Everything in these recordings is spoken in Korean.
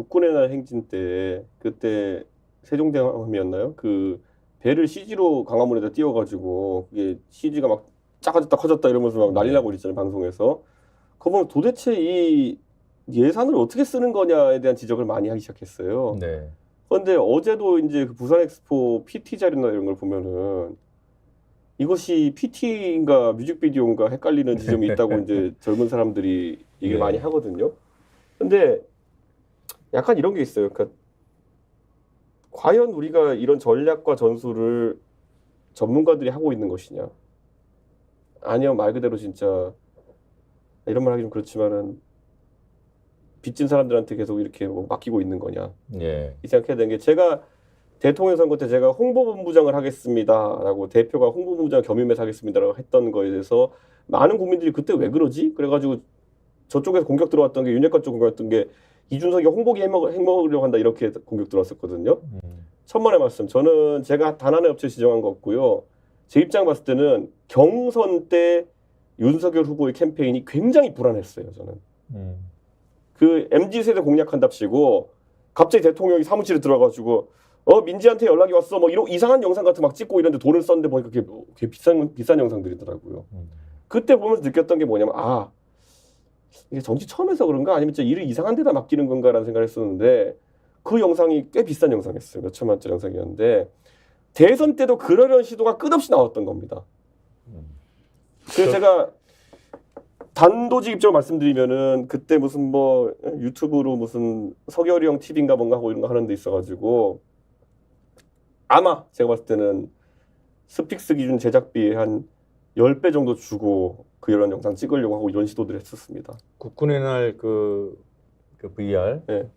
국군의 날 행진 때 그때 세종대왕이었나요? 그 배를 CG로 광화문에다 띄워가지고 그게 CG가 막 작아졌다 커졌다 이러면서 막 난리 나고 있잖아요 방송에서. 그거 보면 도대체 이 예산을 어떻게 쓰는 거냐에 대한 지적을 많이 하기 시작했어요. 네. 그런데 어제도 이제 그 부산 엑스포 PT 자료나 이런 걸 보면은 이것이 PT인가 뮤직비디오인가 헷갈리는 지점이 있다고 이제 젊은 사람들이 얘기를 네. 많이 하거든요. 근데 약간 이런 게 있어요. 그러니까 과연 우리가 이런 전략과 전술을 전문가들이 하고 있는 것이냐? 아니면 말 그대로 진짜 이런 말 하기 좀 그렇지만은 빚진 사람들한테 계속 이렇게 뭐 맡기고 있는 거냐? 예. 이 생각해야 되는 게 제가 대통령 선거 때 제가 홍보본부장을 하겠습니다라고 대표가 홍보본부장 겸임해서 하겠습니다라고 했던 거에 대해서 많은 국민들이 그때 왜 그러지? 그래가지고 저쪽에서 공격 들어왔던 게 윤핵관 쪽 공격했던 게 이준석이 홍보기 해먹으려고 한다 이렇게 공격 들어왔었거든요. 천만의 말씀. 저는 제가 단 하나의 업체 지정한 거 없고요. 제 입장 봤을 때는 경선 때 윤석열 후보의 캠페인이 굉장히 불안했어요. 저는. 그 MZ세대 공략한답시고 갑자기 대통령이 사무실에 들어가가지고 민지한테 연락이 왔어 뭐 이런 이상한 영상 같은 막 찍고 이런데 돈을 썼는데 보니까 그게 비싼 영상들이더라고요. 그때 보면서 느꼈던 게 뭐냐면 이게 정치 처음 해서 그런가 아니면 진짜 일을 이상한 데다 맡기는 건가라는 생각을 했었는데 그 영상이 꽤 비싼 영상이었어요. 몇 천만 원짜리 영상이었는데 대선 때도 그러려는 시도가 끝없이 나왔던 겁니다. 그래서 제가 단도직 입장으로 말씀드리면은 그때 무슨 뭐 유튜브로 무슨 서결이 형 TV인가 뭔가 하고 이런 거 하는 데 있어가지고 아마 제가 봤을 때는 스픽스 기준 제작비의 한 10배 정도 주고 그 이런 영상 찍으려고 하고 이런 시도들을 했었습니다. 국군의 날 그 VR 네.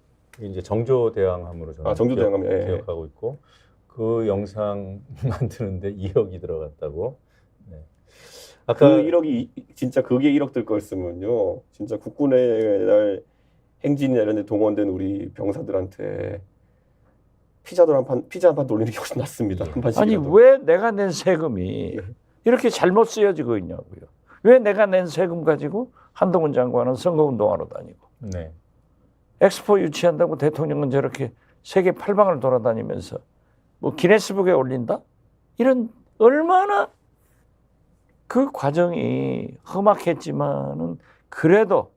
이제 정조대왕함으로 저는 정조대왕함, 예. 기억하고 있고 그 영상 만드는데 2억이 들어갔다고. 네. 아까 그 1억이 진짜 그게 1억 들 거였으면요. 진짜 국군의 날 행진이나 이런 데 동원된 우리 병사들한테 피자 한 판 돌리는 게 훨씬 낫습니다. 한 판씩이라도. 아니 왜 내가 낸 세금이 이렇게 잘못 쓰여지고 있냐고요. 왜 내가 낸 세금 가지고 한동훈 장관은 선거운동하러 다니고 네. 엑스포 유치한다고 대통령은 저렇게 세계 8방을 돌아다니면서 뭐 기네스북에 올린다? 이런 얼마나 그 과정이 험악했지만은 그래도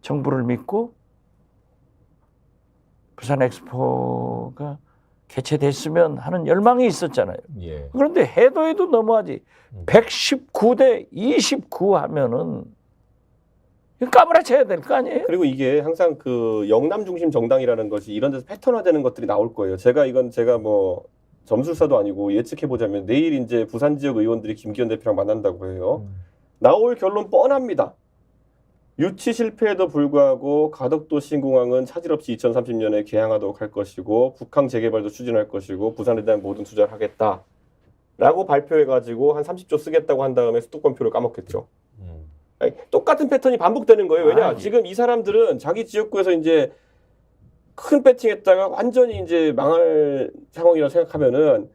정부를 믿고 부산 엑스포가 개최됐으면 하는 열망이 있었잖아요. 예. 그런데 해도 너무하지. 119대 29 하면은 이거 까무라쳐야 될 거 아니에요? 그리고 이게 항상 그 영남 중심 정당이라는 것이 이런 데서 패턴화되는 것들이 나올 거예요. 제가 뭐 점술사도 아니고 예측해 보자면 내일 이제 부산 지역 의원들이 김기현 대표랑 만난다고 해요. 나올 결론 뻔합니다. 유치 실패에도 불구하고 가덕도 신공항은 차질 없이 2030년에 개항하도록 할 것이고 북항 재개발도 추진할 것이고 부산에 대한 모든 투자를 하겠다라고 발표해가지고 한 30조 쓰겠다고 한 다음에 수도권표를 까먹겠죠. 아니, 똑같은 패턴이 반복되는 거예요. 왜냐? 지금 이 사람들은 자기 지역구에서 이제 큰 배팅했다가 완전히 이제 망할 상황이라고 생각하면은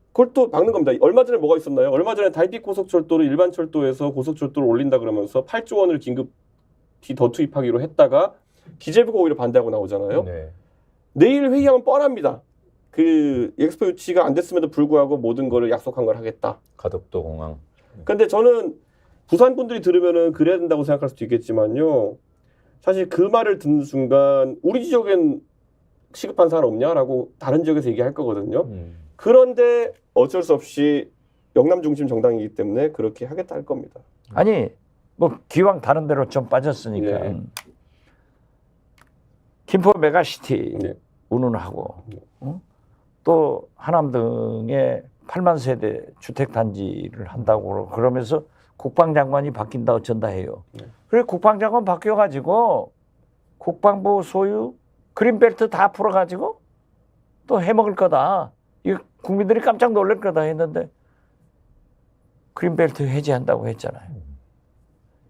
그걸 또 막는 겁니다. 얼마 전에 뭐가 있었나요? 얼마 전에 달빛 고속철도를 일반 철도에서 고속철도를 올린다 그러면서 8조 원을 긴급 더 투입하기로 했다가 기재부가 오히려 반대하고 나오잖아요. 네. 내일 회의하면 뻔합니다. 그 엑스포 유치가 안 됐음에도 불구하고 모든 거를 약속한 걸 하겠다. 가덕도 공항. 근데 저는 부산 분들이 들으면은 그래야 된다고 생각할 수도 있겠지만요. 사실 그 말을 듣는 순간 우리 지역엔 시급한 사안 없냐라고 다른 지역에서 얘기할 거거든요. 그런데 어쩔 수 없이 영남 중심 정당이기 때문에 그렇게 하겠다 할 겁니다. 아니 뭐 기왕 다른 데로 좀 빠졌으니까 네. 김포 메가시티 네. 운운하고 또 하남 등에 8만 세대 주택 단지를 한다고 그러면서 국방장관이 바뀐다 어쩐다 해요. 그래 국방장관 바뀌어가지고 국방부 소유 그린벨트 다 풀어가지고 또 해먹을 거다. 이거 국민들이 깜짝 놀랄 거다 했는데 그린벨트 해제한다고 했잖아요.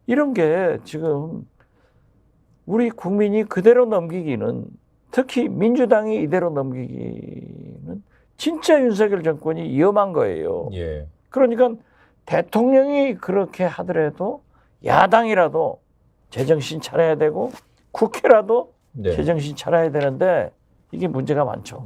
이런 게 지금 우리 국민이 그대로 넘기기는 특히 민주당이 이대로 넘기기는 진짜 윤석열 정권이 위험한 거예요. 예. 그러니까 대통령이 그렇게 하더라도 야당이라도 제정신 차려야 되고 국회라도 네. 제정신 차려야 되는데 이게 문제가 많죠.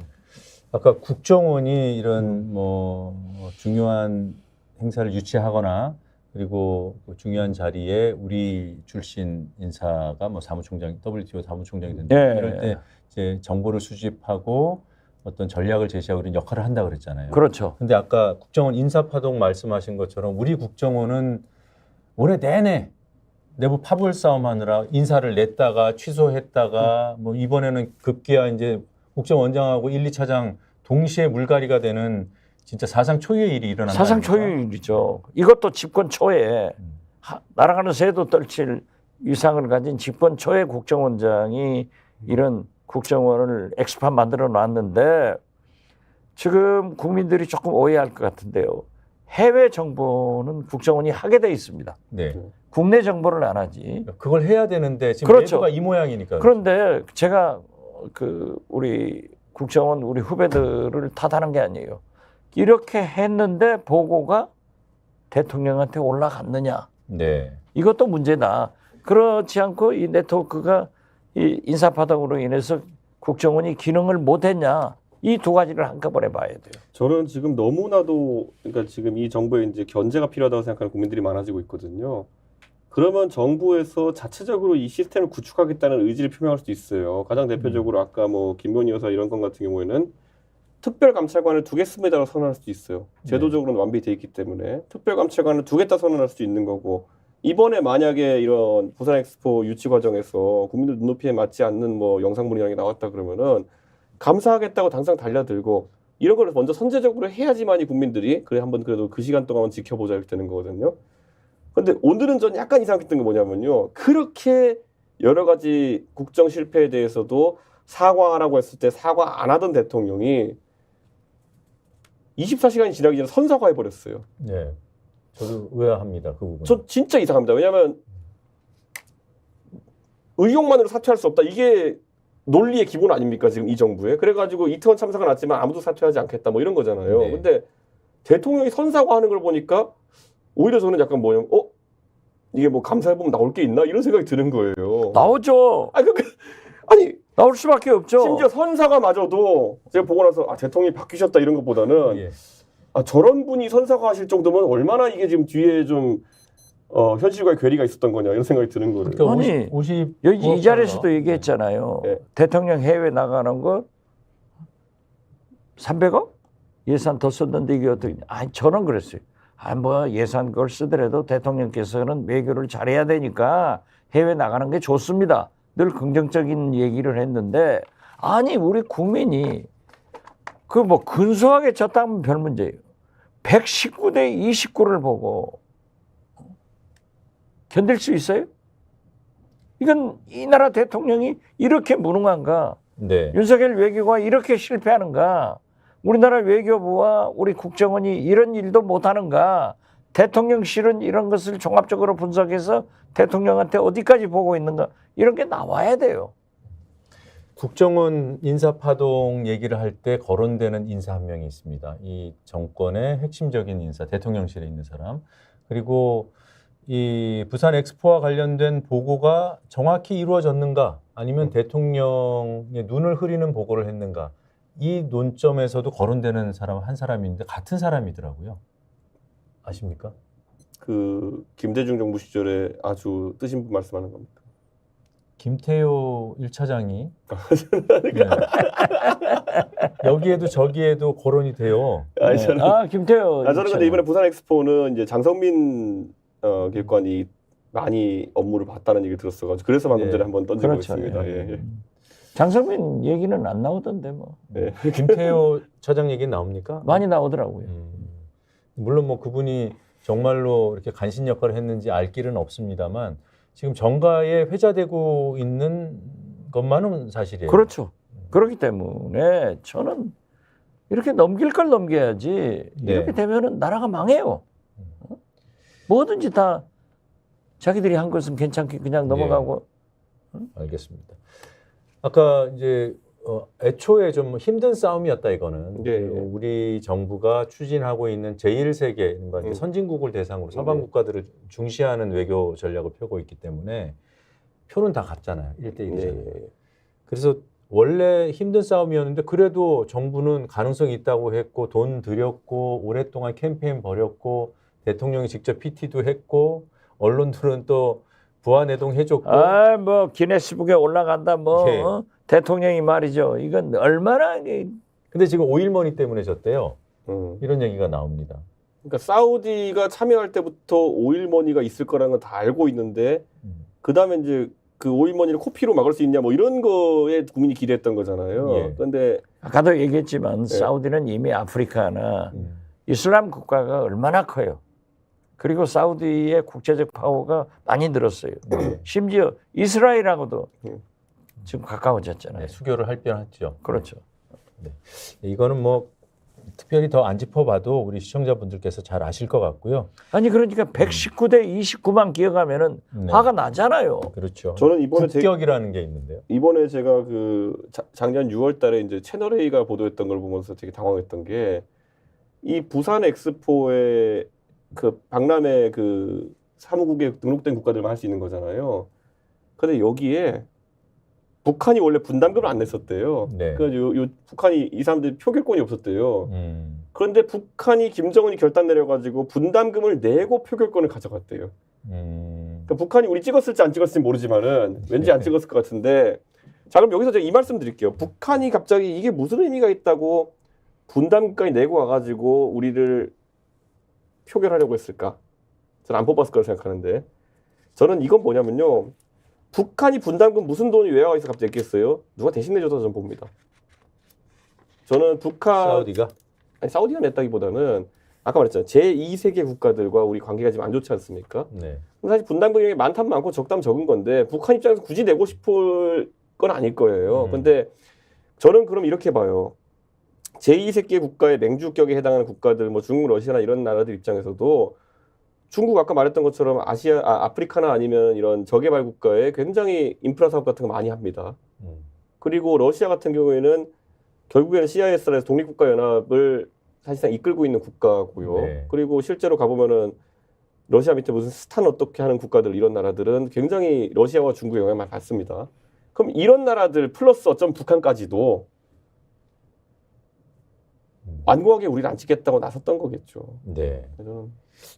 아까 국정원이 이런 뭐 중요한 행사를 유치하거나 그리고 그 중요한 자리에 우리 출신 인사가 뭐 사무총장, WTO 사무총장이 된다. 네. 이럴 때 이제 정보를 수집하고 어떤 전략을 제시하고 이런 역할을 한다 그랬잖아요. 그렇죠. 근데 아까 국정원 인사파동 말씀하신 것처럼 우리 국정원은 올해 내내 내부 파벌 싸움하느라 인사를 냈다가 취소했다가 뭐 이번에는 급기야 이제 국정원장하고 1, 2차장 동시에 물갈이가 되는 진짜 사상 초유의 일이 일어난 사상 거 아닙니까? 초유의 일이죠. 이것도 집권 초에 날아가는 새도 떨칠 위상을 가진 집권 초의 국정원장이 이런 국정원을 엑스판 만들어 놨는데 지금 국민들이 조금 오해할 것 같은데요. 해외 정보는 국정원이 하게 돼 있습니다. 네. 국내 정보를 안 하지. 그걸 해야 되는데 지금 그렇죠. 내부가 이 모양이니까. 그런데 제가 그 우리 국정원 우리 후배들을 탓하는 게 아니에요. 이렇게 했는데 보고가 대통령한테 올라갔느냐? 네. 이것도 문제다. 그렇지 않고 이 네트워크가 이 인사파동으로 인해서 국정원이 기능을 못했냐? 이 두 가지를 한꺼번에 봐야 돼요. 저는 지금 너무나도 그러니까 지금 이 정부에 이제 견제가 필요하다고 생각하는 국민들이 많아지고 있거든요. 그러면 정부에서 자체적으로 이 시스템을 구축하겠다는 의지를 표명할 수도 있어요. 가장 대표적으로 아까 뭐 김건희 여사 이런 건 같은 경우에는 특별감찰관을 두겠습니다라고 선언할 수도 있어요. 제도적으로는 완비돼 있기 때문에 특별감찰관을 두겠다 선언할 수도 있는 거고 이번에 만약에 이런 부산 엑스포 유치 과정에서 국민들 눈높이에 맞지 않는 뭐 영상물이라는 게 나왔다 그러면은 감사하겠다고 당장 달려들고 이런 걸 먼저 선제적으로 해야지만이 국민들이 그래 한번 그래도 그 시간 동안 지켜보자 이렇게 되는 거거든요. 근데 오늘은 전 약간 이상했던 게 뭐냐면요. 그렇게 여러 가지 국정 실패에 대해서도 사과하라고 했을 때 사과 안 하던 대통령이 24시간이 지나기 전에 선사과해버렸어요. 네. 저도 의아합니다. 그 부분. 저 진짜 이상합니다. 왜냐하면 의혹만으로 사퇴할 수 없다. 이게 논리의 기본 아닙니까 지금 이 정부에. 그래가지고 이태원 참사가 났지만 아무도 사퇴하지 않겠다 뭐 이런 거잖아요. 네. 근데 대통령이 선사과하는 걸 보니까 오히려 저는 약간 뭐냐면 이게 뭐 감사해보면 나올 게 있나 이런 생각이 드는 거예요. 나오죠. 아니 나올 수밖에 없죠. 심지어 선사과마저도 제가 보고 나서 대통령이 바뀌셨다 이런 것보다는 예. 저런 분이 선사과 하실 정도면 얼마나 이게 지금 뒤에 좀 현실과의 괴리가 있었던 거냐 이런 생각이 드는 거예요. 그러니까 아니, 50 여기 이 자리에서도 얘기했잖아요. 네. 대통령 해외 나가는 거 300억 예산 더 썼는데 이게 어떻게? 저는 그랬어요. 뭐 예산 그걸 쓰더라도 대통령께서는 외교를 잘해야 되니까 해외 나가는 게 좋습니다. 늘 긍정적인 얘기를 했는데 아니 우리 국민이 그 뭐 근소하게 졌다면 별 문제예요. 119대 29를 보고 견딜 수 있어요? 이건 이 나라 대통령이 이렇게 무능한가? 네. 윤석열 외교가 이렇게 실패하는가? 우리나라 외교부와 우리 국정원이 이런 일도 못하는가? 대통령실은 이런 것을 종합적으로 분석해서 대통령한테 어디까지 보고 있는가? 이런 게 나와야 돼요. 국정원 인사파동 얘기를 할 때 거론되는 인사 한 명이 있습니다. 이 정권의 핵심적인 인사, 대통령실에 있는 사람. 그리고 이 부산 엑스포와 관련된 보고가 정확히 이루어졌는가 아니면 대통령의 눈을 흐리는 보고를 했는가 이 논점에서도 거론되는 사람 한 사람인데 같은 사람이더라고요. 아십니까? 그 김대중 정부 시절에 아주 뜨신 분 말씀하는 겁니까? 김태효 1차장이 여기에도 저기에도 거론이 돼요. 김태효. 저는 근데 이번에 부산 엑스포는 이제 장성민 길관이 많이 업무를 봤다는 얘기를 들었어가지고 그래서 방금 전에 한번 던지고 그렇죠. 있습니다. 예. 예. 장성민 얘기는 안 나오던데 뭐. 네. 김태효 차장 얘기는 나옵니까? 많이 나오더라고요. 물론 뭐 그분이 정말로 이렇게 간신 역할을 했는지 알 길은 없습니다만 지금 정가에 회자되고 있는 것만은 사실이에요. 그렇죠. 그렇기 때문에 저는 이렇게 넘길 걸 넘겨야지 이렇게 되면은 나라가 망해요. 뭐든지 다 자기들이 한 것은 괜찮게 그냥 넘어가고. 알겠습니다. 아까 이제 애초에 좀 힘든 싸움이었다 이거는. 우리 정부가 추진하고 있는 제1세계 선진국을 대상으로 서방 국가들을 중시하는 외교 전략을 펴고 있기 때문에 표는 다 같잖아요. 1대1이잖아요. 그래서 원래 힘든 싸움이었는데 그래도 정부는 가능성이 있다고 했고 돈 들였고 오랫동안 캠페인 벌였고 대통령이 직접 PT도 했고 언론들은 또 부안해동 해줬고 아, 뭐 기네스북에 올라간다 뭐 예. 대통령이 말이죠. 이건 얼마나 근데 지금 오일머니 때문에 졌대요. 음. 이런 얘기가 나옵니다. 그러니까 사우디가 참여할 때부터 오일머니가 있을 거라는 건 다 알고 있는데 그 다음에 이제 그 오일머니를 코피로 막을 수 있냐 뭐 이런 거에 국민이 기대했던 거잖아요. 예. 그런데 아까도 얘기했지만 네. 사우디는 이미 아프리카나 이슬람 국가가 얼마나 커요. 그리고 사우디의 국제적 파워가 많이 늘었어요. 네. 심지어 이스라엘하고도 음. 지금 가까워졌잖아요. 네, 수교를 할 뻔했죠. 그렇죠. 이거는 뭐 특별히 더 안 짚어봐도 우리 시청자분들께서 잘 아실 것 같고요. 아니 그러니까 119대 29만 기억하면은 네. 화가 나잖아요. 그렇죠. 저는 이번에 국격이라는 게 있는데요. 이번에 제가 그 작년 6월달에 이제 채널 A가 보도했던 걸 보면서 되게 당황했던 게 이 부산 엑스포에 그 박람회 그 사무국에 등록된 국가들만 할 수 있는 거잖아요. 근데 여기에 북한이 원래 분담금을 안 냈었대요. 네. 그래서 요 북한이 이 사람들이 표결권이 없었대요. 그런데 북한이 김정은이 결단 내려가지고 분담금을 내고 표결권을 가져갔대요. 그러니까 북한이 우리 찍었을지 안 찍었을지 모르지만은 왠지 안 찍었을 것 같은데 자 그럼 여기서 제가 이 말씀 드릴게요. 북한이 갑자기 이게 무슨 의미가 있다고 분담금까지 내고 와가지고 우리를 표결하려고 했을까? 저는 안 뽑았을 거라 생각하는데 저는 이건 뭐냐면요. 북한이 분담금 무슨 돈이 왜 와서 갑자기 냈겠어요? 누가 대신 내줘서 저는 봅니다. 저는 북한 사우디가 아니 사우디가 냈다기보다는 아까 말했잖아요. 제2세계 국가들과 우리 관계가 지금 안 좋지 않습니까? 네. 사실 분담금이 많다면 많고 적다면 적은 건데 북한 입장에서 굳이 내고 싶을 건 아닐 거예요. 근데 저는 그럼 이렇게 봐요. 제2세계 국가의 맹주격에 해당하는 국가들, 뭐 중국, 러시아나 이런 나라들 입장에서도 중국 아까 말했던 것처럼 아프리카나 아니면 이런 저개발 국가에 굉장히 인프라 사업 같은 거 많이 합니다. 그리고 러시아 같은 경우에는 결국에는 CIS라서 독립국가연합을 사실상 이끌고 있는 국가고요. 네. 그리고 실제로 가보면은 러시아 밑에 무슨 스탄 어떻게 하는 국가들 이런 나라들은 굉장히 러시아와 중국의 영향을 많이 받습니다. 그럼 이런 나라들 플러스 어쩜 북한까지도 완고하게 우리를 안 찍겠다고 나섰던 거겠죠. 네. 그래서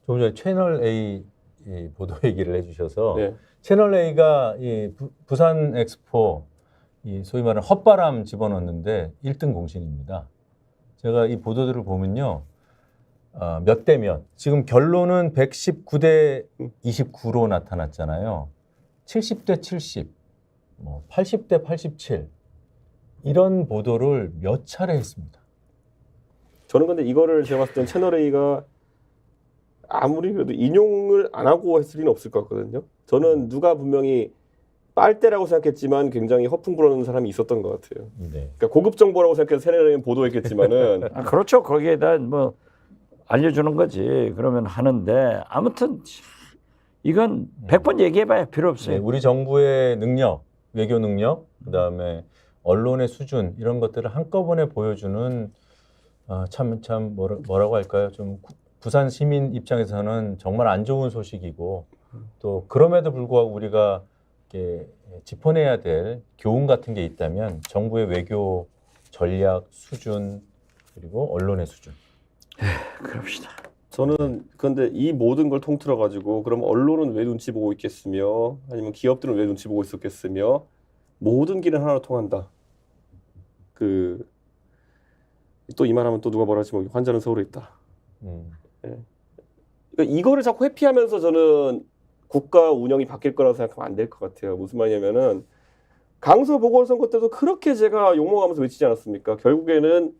조금 전에 채널 A 이 보도 얘기를 해주셔서 네. 채널 A가 이 부산 엑스포 이 소위 말하는 헛바람 집어넣는데 1등 공신입니다. 제가 이 보도들을 보면요. 몇 대 몇. 지금 결론은 119대 29로 나타났잖아요. 70대 70, 뭐 80대 87 이런 보도를 몇 차례 했습니다. 저는 근데 이거를 제가 봤을 땐 채널 A가 아무리 그래도 인용을 안 하고 했을 리는 없을 것 같거든요. 저는 누가 분명히 빨대라고 생각했지만 굉장히 허풍 불어넣는 사람이 있었던 것 같아요. 네. 그러니까 고급 정보라고 생각해서 채널 A는 보도했겠지만은 그렇죠. 거기에다 뭐 알려주는 거지. 그러면 하는데 아무튼 이건 100번 얘기해봐야 필요 없어요. 네, 우리 정부의 능력, 외교 능력, 그다음에 언론의 수준 이런 것들을 한꺼번에 보여주는 참 뭐라고 할까요? 좀 부산 시민 입장에서는 정말 안 좋은 소식이고 또 그럼에도 불구하고 우리가 이렇게 짚어내야 될 교훈 같은 게 있다면 정부의 외교 전략 수준 그리고 언론의 수준. 그럽시다. 저는 그런데 이 모든 걸 통틀어 가지고 그럼 언론은 왜 눈치 보고 있겠으며 아니면 기업들은 왜 눈치 보고 있었겠으며 모든 길은 하나로 통한다. 또 이 말하면 또 누가 뭐라 하지 뭐 환자는 서울에 있다. 그러니까 이거를 자꾸 회피하면서 저는 국가 운영이 바뀔 거라고 생각하면 안 될 것 같아요. 무슨 말이냐면은 강서 보궐선거 때도 그렇게 제가 욕먹으면서 외치지 않았습니까? 결국에는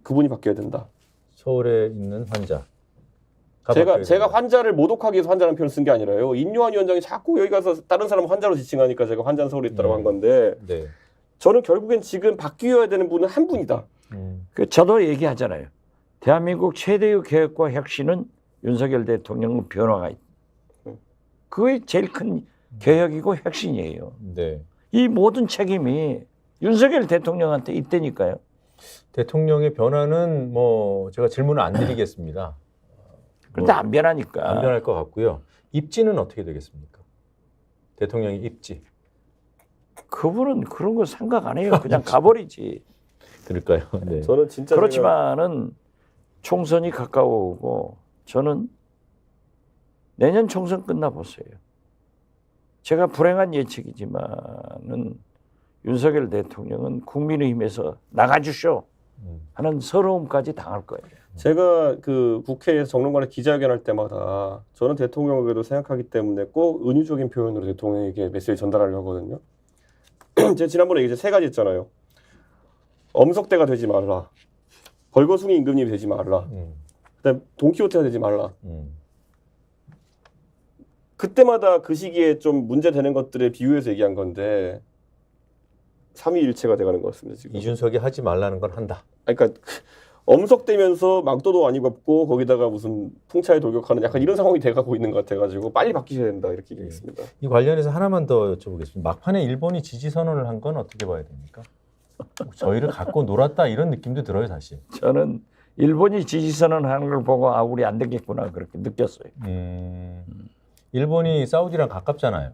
그분이 바뀌어야 된다. 서울에 있는 환자. 제가 환자를 모독하기 위해서 환자라는 표현을 쓴 게 아니라요. 인요한 위원장이 자꾸 여기 가서 다른 사람 환자로 지칭하니까 제가 환자는 서울에 있다고 한 건데 네. 저는 결국엔 지금 바뀌어야 되는 분은 한 분이다. 저도 얘기하잖아요. 대한민국 최대의 개혁과 혁신은 윤석열 대통령 변화가 있다. 그게 제일 큰 개혁이고 혁신이에요. 네. 이 모든 책임이 윤석열 대통령한테 있다니까요. 대통령의 변화는 뭐 제가 질문을 안 드리겠습니다. 그런데 안 변하니까. 안 변할 것 같고요. 입지는 어떻게 되겠습니까? 대통령의 입지. 그분은 그런 거 생각 안 해요. 그냥 가버리지. 그럴까요? 네. 저는 진짜 그렇지만은 총선이 가까워오고 저는 내년 총선 끝나보세요. 제가 불행한 예측이지만은 윤석열 대통령은 국민의힘에서 나가주쇼 하는 서러움까지 당할 거예요. 제가 그 국회에서 정론관에 기자회견할 때마다 저는 대통령을 그래도 생각하기 때문에 꼭 은유적인 표현으로 대통령에게 메시지 전달하려고 하거든요. 제가 지난번에 이제 세 가지 했잖아요. 엄석대가 되지 말라. 벌거숭이 임금님이 되지 말라. 그다음 돈키호테가 되지 말라. 그때마다 그 시기에 좀 문제되는 것들에 비유해서 얘기한 건데 삼위일체가 돼가는 것 같습니다. 지금. 이준석이 하지 말라는 건 한다. 그러니까 엄석대면서 망토도 안 입었고 거기다가 무슨 풍차에 돌격하는 약간 이런 상황이 돼가고 있는 것 같아가지고 빨리 바뀌셔야 된다 이렇게 얘기했습니다. 이 관련해서 하나만 더 여쭤보겠습니다. 막판에 일본이 지지 선언을 한 건 어떻게 봐야 됩니까? 저희를 갖고 놀았다 이런 느낌도 들어요, 사실. 저는 일본이 지지선언 하는 걸 보고 아 우리 안 되겠구나 그렇게 느꼈어요. 일본이 사우디랑 가깝잖아요.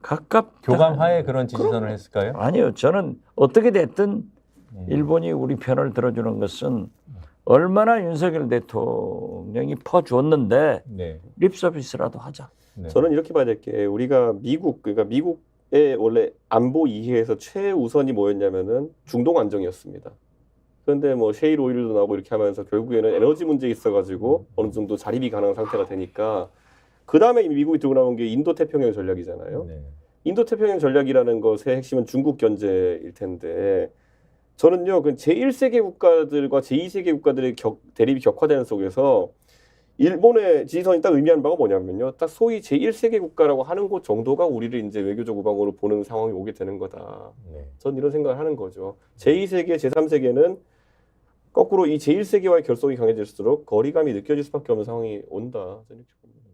가깝다. 교감하에 그런 지지선언을 했을까요? 아니요. 저는 어떻게 됐든 일본이 우리 편을 들어주는 것은 얼마나 윤석열 대통령이 퍼주었는데 네. 립서비스라도 하자. 네. 저는 이렇게 봐야 될 게 우리가 그러니까 미국의 원래 안보 이해에서 최우선이 뭐였냐면은 중동 안정이었습니다. 그런데 뭐 셰일 오일도 나오고 이렇게 하면서 결국에는 에너지 문제 있어가지고 어느 정도 자립이 가능한 상태가 되니까 그 다음에 미국이 들고 나온 게 인도 태평양 전략이잖아요. 네. 인도 태평양 전략이라는 것의 핵심은 중국 견제일 텐데 저는요 그 제1세계 국가들과 제2세계 국가들의 대립이 격화되는 속에서 일본의 지지선이 딱 의미하는 바가 뭐냐면요. 딱 소위 제1세계 국가라고 하는 곳 정도가 우리를 이제 외교적 우방으로 보는 상황이 오게 되는 거다. 네. 전 이런 생각을 하는 거죠. 제2세계, 제3세계는 거꾸로 이 제1세계와의 결속이 강해질수록 거리감이 느껴질 수밖에 없는 상황이 온다. 저는 이렇게 봅니다.